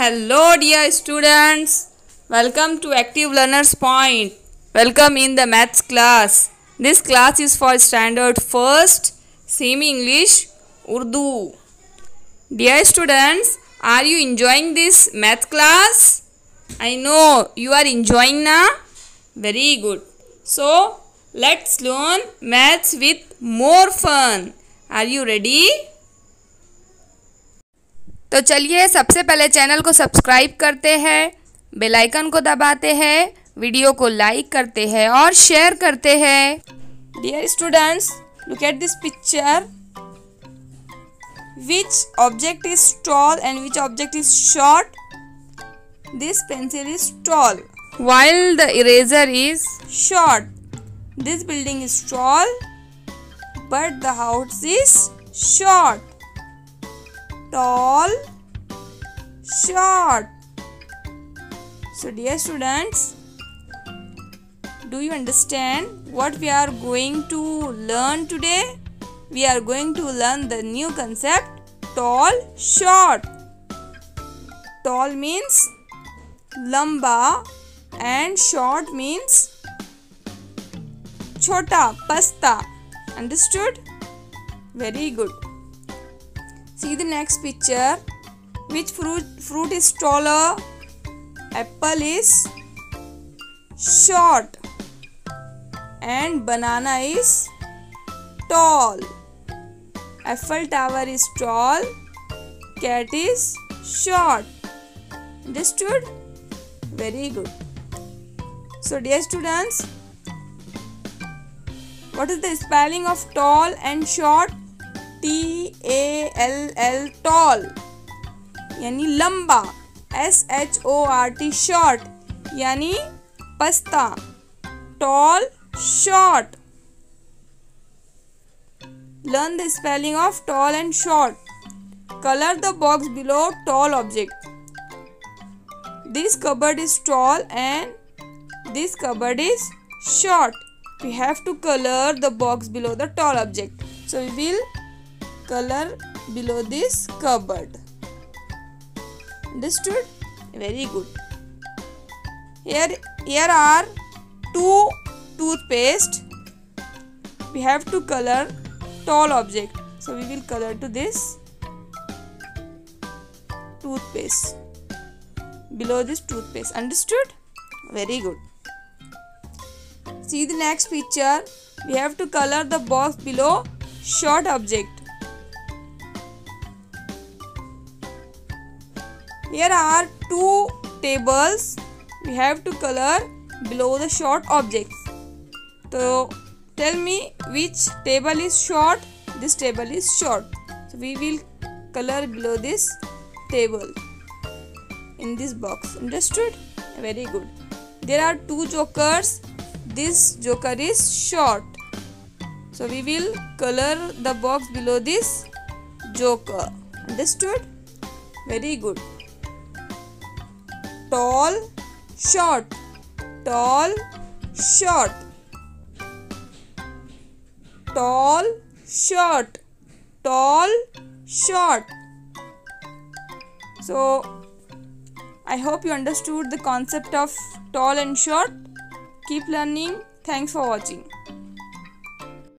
Hello dear students, welcome to Active Learners Point. Welcome in the maths class. This class is for standard 1st, semi-English, Urdu. Dear students, are you enjoying this math class? I know you are enjoying now. Very good. So, let's learn maths with more fun. Are you ready? तो चलिए सबसे पहले channel को subscribe करते हैं, bell icon को दबाते हैं, वीडियो को लाइक करते हैं और शेयर करते हैं. Dear students, look at this picture. Which object is tall and which object is short? This pencil is tall while the eraser is short. This building is tall but the house is short. Tall, short. So dear students, do you understand what we are going to learn today? We are going to learn the new concept tall, short. Tall means lamba and short means chota, pasta. Understood? Very good. See the next picture. Which fruit is taller? Apple is short and banana is tall. Eiffel Tower is tall, cat is short. Understood? Very good. So dear students, what is the spelling of tall and short? T-A-L-L, tall यानी लंबा. S-H-O-R-T, short यानी pasta. Tall, short. Learn the spelling of tall and short. Color the box below tall object. This cupboard is tall and this cupboard is short. We have to color the box below the tall object. So we will color below this cupboard. Understood? Very good. Here are two toothpaste. We have to color tall object. So we will color to this toothpaste. Below this toothpaste. Understood? Very good. See the next picture. We have to color the box below short object. Here are two tables. We have to color below the short objects. So tell me which table is short. This table is short. So we will color below this table in this box. Understood? Very good. There are two jokers. This joker is short. So we will color the box below this joker. Understood? Very good. Tall, short. Tall, short. Tall, short. Tall, short. So I hope you understood the concept of tall and short. Keep learning. Thanks for watching.